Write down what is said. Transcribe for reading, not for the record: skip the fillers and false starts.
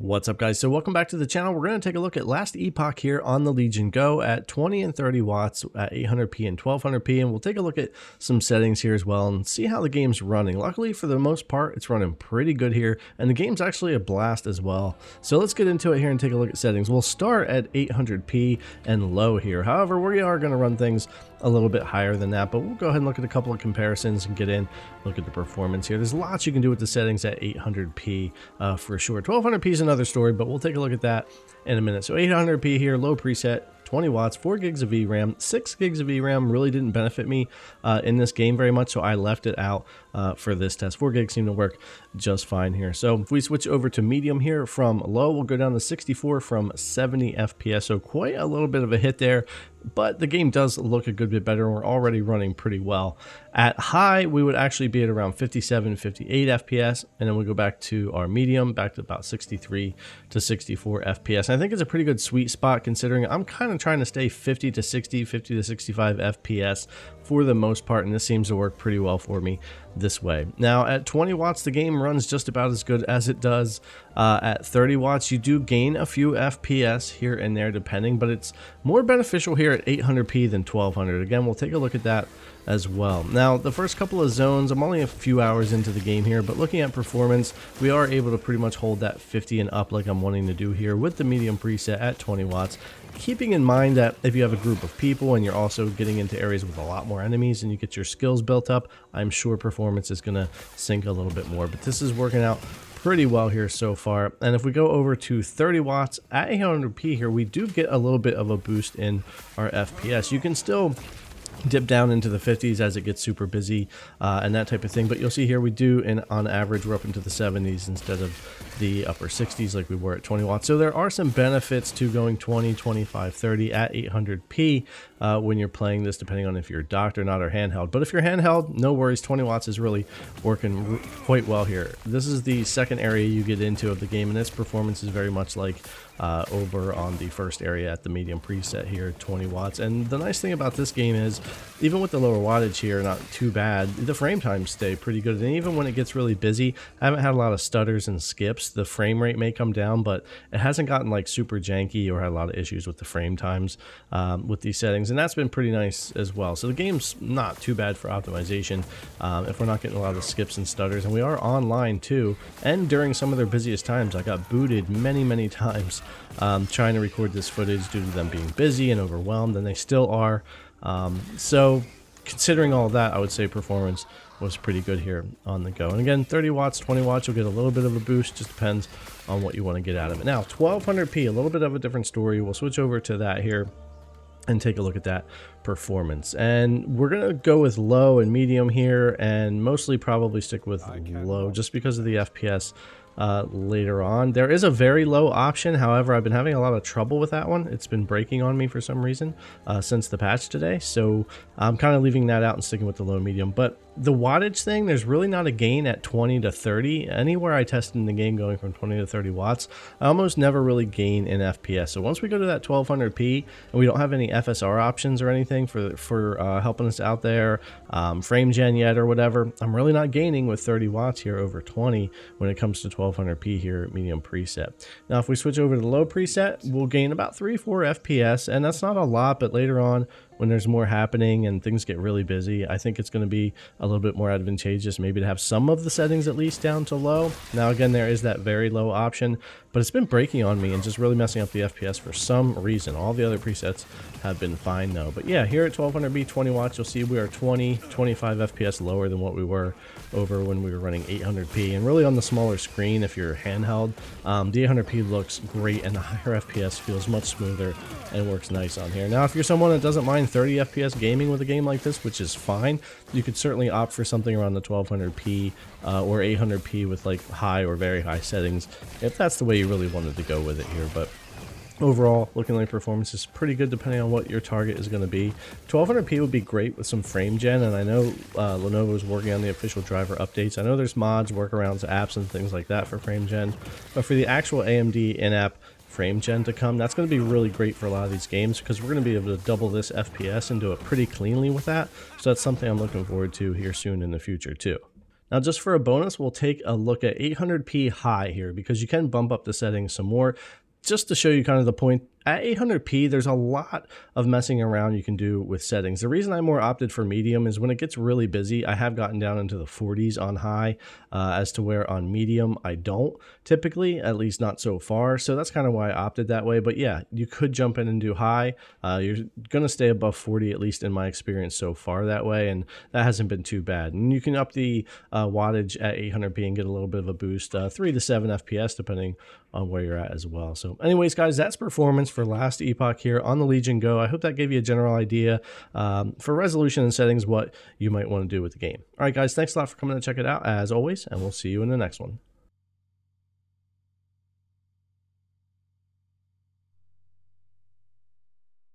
What's up, guys? So welcome back to the channel. We're going to take a look at Last Epoch here on the Legion Go at 20 and 30 watts at 800p and 1200p, and we'll take a look at some settings here as well and see how the game's running. Luckily, for the most part, it's running pretty good here, and the game's actually a blast as well. So let's get into it here and take a look at settings. We'll start at 800p and low here. However, we are going to run things a little bit higher than that, but we'll go ahead and look at a couple of comparisons and get in, look at the performance here. There's lots you can do with the settings at 800p for sure. 1200p is another story, but we'll take a look at that in a minute. So 800p here, low preset, 20 watts, 4 gigs of VRAM, 6 gigs of VRAM really didn't benefit me in this game very much, so I left it out for this test. 4 gigs seemed to work just fine here. So if we switch over to medium here from low, we'll go down to 64 from 70 FPS, so quite a little bit of a hit there, but the game does look a good bit better. We're already running pretty well. At high, we would actually be at around 57, 58 FPS, and then we go back to our medium, back to about 63 to 64 FPS. And I think it's a pretty good sweet spot considering I'm kind of trying to stay 50 to 60, 50 to 65 FPS for the most part, and this seems to work pretty well for me this way. Now at 20 watts, the game runs just about as good as it does at 30 watts. You do gain a few FPS here and there depending, but it's more beneficial here at 800p than 1200. Again, we'll take a look at that as well. Now, the first couple of zones, I'm only a few hours into the game here, but looking at performance, we are able to pretty much hold that 50 and up like I'm wanting to do here with the medium preset at 20 watts. Keeping in mind that if you have a group of people and you're also getting into areas with a lot more enemies and you get your skills built up, I'm sure performance is going to sink a little bit more, but this is working out pretty well here so far. And if we go over to 30 watts at 800p here, we do get a little bit of a boost in our FPS. You can still dip down into the 50s as it gets super busy and that type of thing, but you'll see here we do, and on average we're up into the 70s instead of the upper 60s like we were at 20 watts. So there are some benefits to going 20, 25, 30 at 800p when you're playing this, depending on if you're docked or not, or handheld. But if you're handheld, no worries, 20 watts is really working quite well here. This is the second area you get into of the game, and its performance is very much like over on the first area at the medium preset here, 20 watts. And the nice thing about this game is, even with the lower wattage here, not too bad, the frame times stay pretty good. And even when it gets really busy, I haven't had a lot of stutters and skips. The frame rate may come down, but it hasn't gotten like super janky or had a lot of issues with the frame times with these settings, and that's been pretty nice as well. So the game's not too bad for optimization if we're not getting a lot of skips and stutters. And we are online too, and during some of their busiest times I got booted many times trying to record this footage due to them being busy and overwhelmed, and they still are. So considering all of that, I would say performance was pretty good here on the go. And again, 30 watts, 20 watts, you'll get a little bit of a boost, just depends on what you want to get out of it. Now 1200p, a little bit of a different story. We'll switch over to that here and take a look at that performance, and we're gonna go with low and medium here, and mostly probably stick with low just because of the FPS later on. There is a very low option, however I've been having a lot of trouble with that one. It's been breaking on me for some reason since the patch today, so I'm kind of leaving that out and sticking with the low medium. But the wattage thing, there's really not a gain at 20 to 30. Anywhere I tested in the game going from 20 to 30 watts, I almost never really gain in FPS. So once we go to that 1200p and we don't have any FSR options or anything for helping us out there, frame gen yet or whatever, I'm really not gaining with 30 watts here over 20 when it comes to 1200p here at medium preset. Now if we switch over to the low preset, we'll gain about 3-4 FPS, and that's not a lot, but later on when there's more happening and things get really busy, I think it's going to be a little bit more advantageous maybe to have some of the settings at least down to low. Now again, there is that very low option, but it's been breaking on me and just really messing up the FPS for some reason. All the other presets have been fine though. But yeah, here at 1200p 20 watts, you'll see we are 25 FPS lower than what we were over when we were running 800p. And really on the smaller screen, if you're handheld, the 800p looks great, and the higher FPS feels much smoother and works nice on here. Now if you're someone that doesn't mind 30 FPS gaming with a game like this, which is fine, you could certainly opt for something around the 1200p or 800p with like high or very high settings if that's the way you really wanted to go with it here. But overall, looking like performance is pretty good depending on what your target is going to be. 1200p would be great with some frame gen, and I know Lenovo is working on the official driver updates. I know there's mods, workarounds, apps, and things like that for frame gen, but for the actual AMD in-app frame gen to come, that's going to be really great for a lot of these games, because we're going to be able to double this FPS and do it pretty cleanly with that. So that's something I'm looking forward to here soon in the future too. Now, just for a bonus, we'll take a look at 800p high here because you can bump up the settings some more. Just to show you kind of the point, at 800p, there's a lot of messing around you can do with settings. The reason I more opted for medium is when it gets really busy, I have gotten down into the 40s on high, as to where on medium, I don't typically, at least not so far. So that's kind of why I opted that way. But yeah, you could jump in and do high. You're going to stay above 40, at least in my experience so far that way. And that hasn't been too bad. And you can up the wattage at 800p and get a little bit of a boost, 3 to 7 FPS, depending on where you're at as well. So anyways, guys, that's performance for Last Epoch here on the Legion Go. I hope that gave you a general idea for resolution and settings, what you might want to do with the game. All right, guys, thanks a lot for coming to check it out as always, and we'll see you in the next one.